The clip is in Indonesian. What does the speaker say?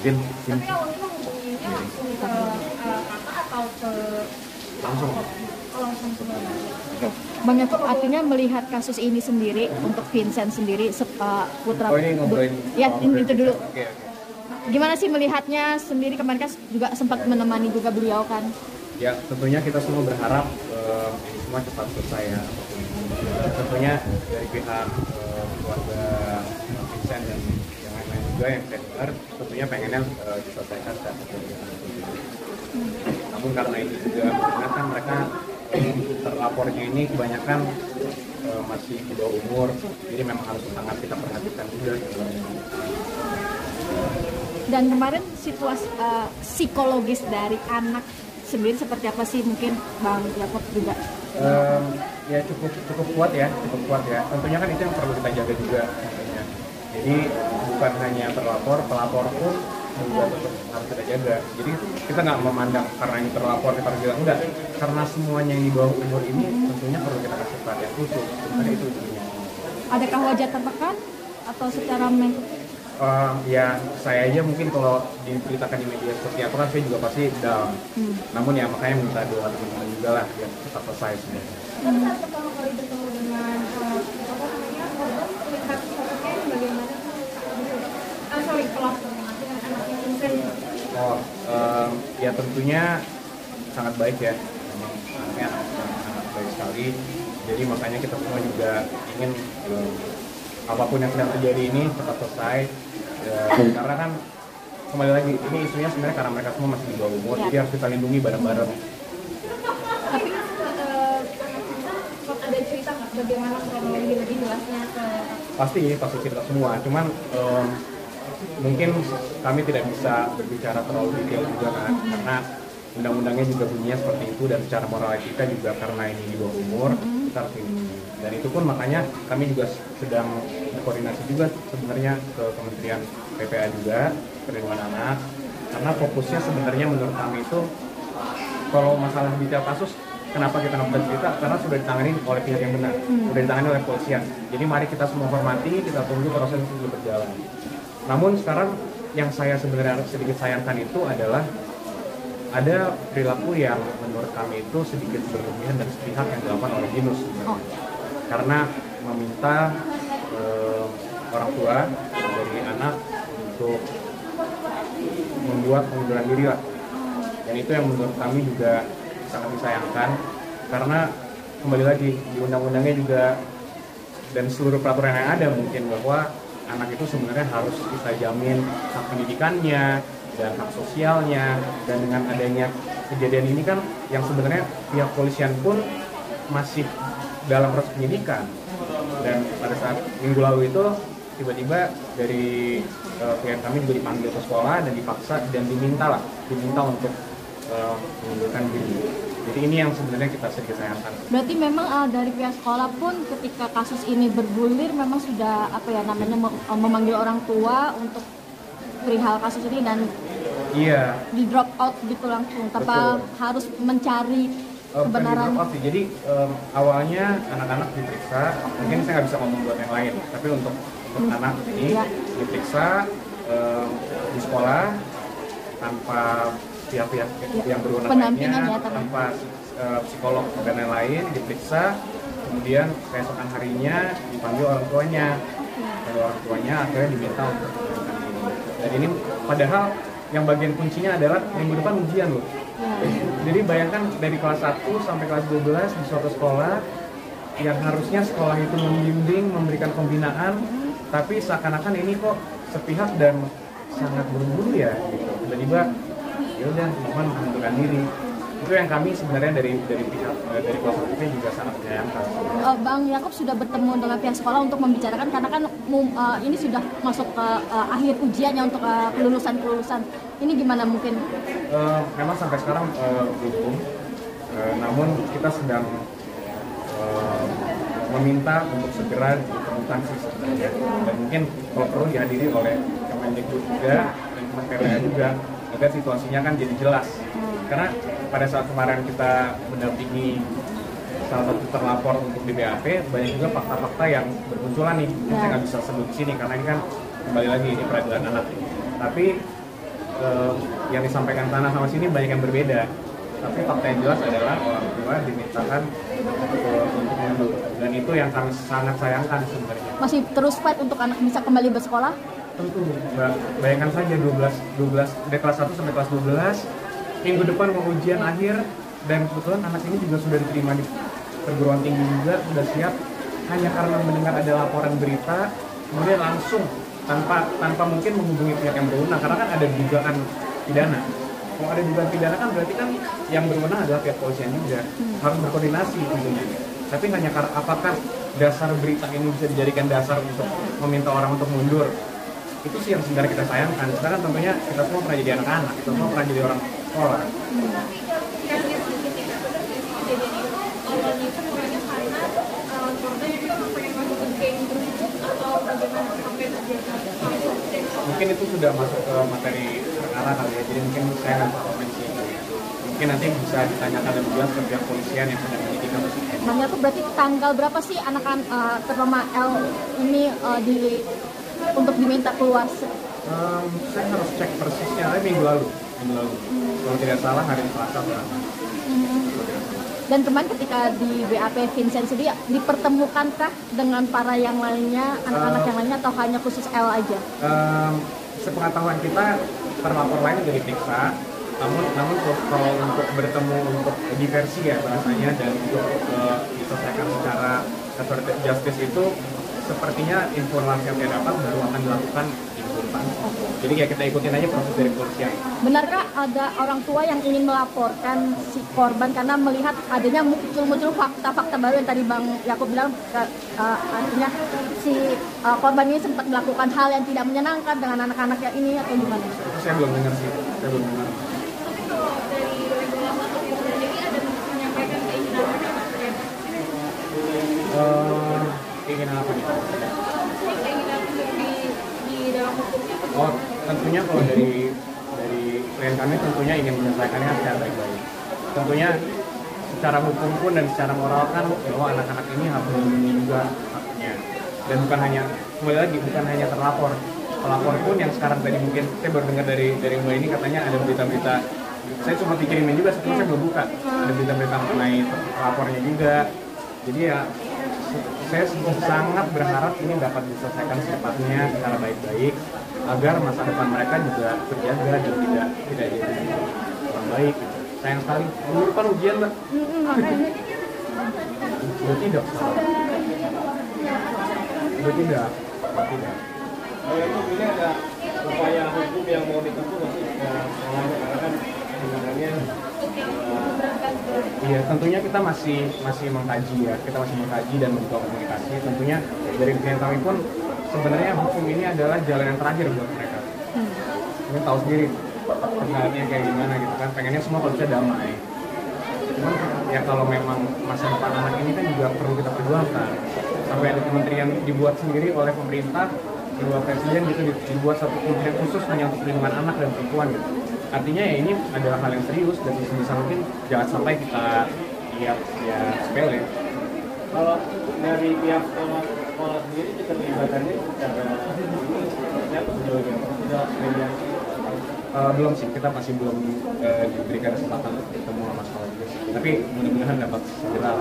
Vin. Tapi awalnya menghubunginya langsung ke kakak atau ke Langsung. langsung ke Oke. Bang Yakub, artinya melihat kasus ini sendiri untuk Vincent sendiri, putra. Oh, ini ngobrolin. Ya, ini itu dulu. Oke. Gimana sih melihatnya sendiri, kemarin kan juga sempat menemani juga beliau kan? Ya tentunya kita semua berharap ini semua cepat selesai ya. Tentunya dari pihak keluarga Vincent dan yang lain-lain juga yang saya dengar tentunya pengennya diselesaikan secara cepat. Namun karena ini juga karena kan mereka terlapornya ini kebanyakan masih di bawah umur, jadi memang harus sangat kita perhatikan juga. Dan kemarin situasi psikologis dari anak sendiri seperti apa sih, mungkin Bang Yakub juga? Ya cukup kuat ya. Tentunya kan itu yang perlu kita jaga juga. Tentunya. Jadi bukan hanya terlapor, pelapor pun juga tetap harus kita jaga. Jadi kita nggak memandang karena ini terlapor kita harus jaga, enggak. Karena semuanya yang di bawah umur ini tentunya perlu kita kasih perhatian khusus. Sebenarnya itu intinya. Adakah wajah tertekan atau secara Ya saya aja mungkin kalau diberitakan di media seperti apa kan saya juga pasti down. Namun ya makanya minta doa teman-teman juga lah biar cepat selesai sebenarnya. Tapi saat pertama kali bertemu dengan apa namanya korban, melihat sosoknya ini bagaimana? Pelaku dengan anaknya Vincent. Ya tentunya sangat baik ya. Memang anaknya sangat baik sekali. Jadi makanya kita semua juga ingin apapun yang sedang terjadi ini cepat selesai. Karena kan kembali lagi ini isunya sebenarnya karena mereka semua masih di bawah umur, jadi harus kita lindungi bareng-bareng. Tapi ada cerita nggak bagaimana kronologi lebih jelasnya ke? Pasti cerita semua, cuman mungkin kami tidak bisa berbicara terlalu detail juga kan, karena undang-undangnya juga bunyinya seperti itu, dan secara moral etika juga karena ini di bawah umur kita harus lindungi. Dan itu pun makanya kami juga sedang berkoordinasi juga sebenarnya ke Kementerian PPA juga, Perlindungan Anak, karena fokusnya sebenarnya menurut kami itu kalau masalah detail kasus kenapa kita nggak bisa cerita, karena sudah ditangani oleh pihak yang benar, sudah ditangani oleh kepolisian. Jadi mari kita semua hormati, kita tunggu proses itu berjalan. Namun sekarang yang saya sebenarnya sedikit sayangkan itu adalah ada perilaku yang menurut kami itu sedikit berlebihan dan sepihak yang dilakukan oleh Binus karena meminta orang tua dari anak untuk membuat pengunduran diri lah, dan itu yang menurut kami juga sangat disayangkan karena kembali lagi di undang-undangnya juga dan seluruh peraturan yang ada mungkin bahwa anak itu sebenarnya harus kita jamin hak pendidikannya dan hak sosialnya, dan dengan adanya kejadian ini kan yang sebenarnya pihak polisian pun masih dalam proses penyidikan, dan pada saat minggu lalu itu tiba-tiba dari pihak kami juga dipanggil ke sekolah dan dipaksa dan diminta untuk mengundurkan diri. Jadi ini yang sebenarnya kita sedikit sayangkan. Berarti memang dari pihak sekolah pun ketika kasus ini bergulir memang sudah memanggil orang tua untuk perihal kasus ini dan di drop out gitu langsung tanpa harus mencari kebenaran. Jadi awalnya anak-anak diperiksa, mungkin saya nggak bisa ngomong buat yang lain, tapi untuk anak ini diperiksa di sekolah tanpa pihak-pihak yang berwenang lainnya, tanpa psikolog dan lain-lain, diperiksa, kemudian keesokan harinya dipanggil orang tuanya, akhirnya diminta untuk mengundurkan diri. Dan ini padahal yang bagian kuncinya adalah minggu depan ujian loh. Jadi bayangkan dari kelas 1 sampai kelas 12 di suatu sekolah yang harusnya sekolah itu membimbing, memberikan pembinaan, tapi seakan-akan ini kok sepihak dan sangat buru-buru ya gitu. Tiba-tiba ya udah mohon mengundurkan diri. Itu yang kami sebenarnya dari pihak dari kuasa hukumnya juga sangat menyayangkan. Bang Yakub sudah bertemu dengan pihak sekolah untuk membicarakan karena kan ini sudah masuk ke akhir ujiannya untuk kelulusan. Ini gimana mungkin? Memang sampai sekarang belum. Namun kita sedang meminta untuk segera ditemukan sih sebenarnya. Dan mungkin kalau perlu dihadiri oleh Kemendikbud juga dan Kementerian juga agar situasinya kan jadi jelas. Karena pada saat kemarin kita mendampingi salah satu terlapor untuk di BAP, banyak juga fakta-fakta yang bermunculan nih. Saya nggak bisa sebut di sini karena ini kan kembali lagi ini peradilan anak. Tapi yang disampaikan sana sama sini banyak yang berbeda. Tapi fakta yang jelas adalah orang tua dimintakan untuk mundur, dan itu yang kami sangat sayangkan sebenarnya. Masih terus fight untuk anak bisa kembali bersekolah? Tentu, Mbak. Bayangkan saja 12 dari kelas 1 sampai kelas 12, minggu depan mau ujian akhir, dan kebetulan anak ini juga sudah diterima di perguruan tinggi juga, sudah siap, hanya karena mendengar ada laporan berita, kemudian langsung tanpa mungkin menghubungi pihak yang berwenang, karena kan ada dugaan pidana. Kalau ada dugaan pidana kan berarti kan yang berwenang adalah pihak polisian juga, harus berkoordinasi tentunya. Tapi hanya karena apakah dasar berita ini bisa dijadikan dasar untuk meminta orang untuk mundur, itu sih yang sebenarnya kita sayangkan. Karena kan tentunya kita semua pernah jadi anak-anak, kita semua pernah jadi orang sekolah. Awalnya sebenarnya karena korban itu pengen masuk ke geng tersebut atau bagaimana sampai terjadi? Mungkin itu sudah masuk ke materi perkara kali ya, jadi mungkin saya nggak bisa komensi. Mungkin nanti bisa ditanyakan lebih jelas ke pihak polisian yang sedang menyidik kasus ini. Namanya tuh berarti tanggal berapa sih anak-anak terutama L ini untuk diminta keluar? Saya harus cek persisnya, tapi minggu lalu. Kalau tidak salah hari Selasa berapa. Dan kemarin ketika di BAP Vincent sendiri dipertemukankah dengan para yang lainnya, anak-anak yang lainnya, atau hanya khusus L aja? Sepengetahuan kita terlapor lain sudah diperiksa, namun kalau untuk bertemu untuk diversi ya bahasanya dan untuk diselesaikan secara restoratif justice itu sepertinya informasi yang kita dapat baru akan dilakukan di depan. Jadi kayak kita ikutin aja proses dari kepolisian. Benarkah ada orang tua yang ingin melaporkan si korban karena melihat adanya muncul fakta-fakta baru yang tadi Bang Yakub bilang, artinya si korban ini sempat melakukan hal yang tidak menyenangkan dengan anak-anaknya ini, atau gimana? Saya belum dengar sih, saya belum dengar. Tapi kalau dari regulator sendiri ada menyampaikan keinginan apa Keinginan apa nih? Keinginan di dalam hukumnya? Oh, tentunya kalau dari klien kami tentunya ingin menyelesaikannya secara baik-baik. Tentunya secara hukum pun dan secara moral kan bahwa anak-anak ini harus dilindungi juga haknya. Dan bukan hanya terlapor. Pelapor pun yang sekarang tadi mungkin saya baru dengar dari Mbak ini katanya ada berita-berita. Saya cuma dikirimin juga, sebelumnya saya belum buka. Ada berita-berita mengenai pelapornya juga. Jadi ya saya sangat berharap ini dapat diselesaikan secepatnya secara baik-baik agar masa depan mereka juga terjaga dan tidak jadi orang baik. Sayang sekali minggu depan ujian, Mbak. Sudah tidak. Ini ada upaya hukum yang mau ditempuh masih karena kan sebenarnya iya, tentunya kita masih mengkaji ya, kita masih mengkaji dan membuka komunikasi. Tentunya dari klien kami pun sebenarnya hukum ini adalah jalan yang terakhir buat mereka. Mungkin tahu sendiri keadaannya kayak gimana gitu kan, pengennya semua kalau bisa damai. Cuman ya kalau memang masa depan anak ini kan juga perlu kita perjuangkan. Sampai ada kementerian dibuat sendiri oleh pemerintah, di luar presiden gitu, dibuat satu kementerian khusus hanya untuk perlindungan anak dan perempuan gitu. Artinya ya ini adalah hal yang serius dan sebisa mungkin jangan sampai kita lihat ya sepele. kalau dari pihak sekolah sendiri keterlibatannya secara siapa sejauh ini sudah mediasi? Belum sih, kita masih belum diberikan kesempatan untuk ketemu sama sekolah juga sih. Tapi mudah-mudahan dapat segera.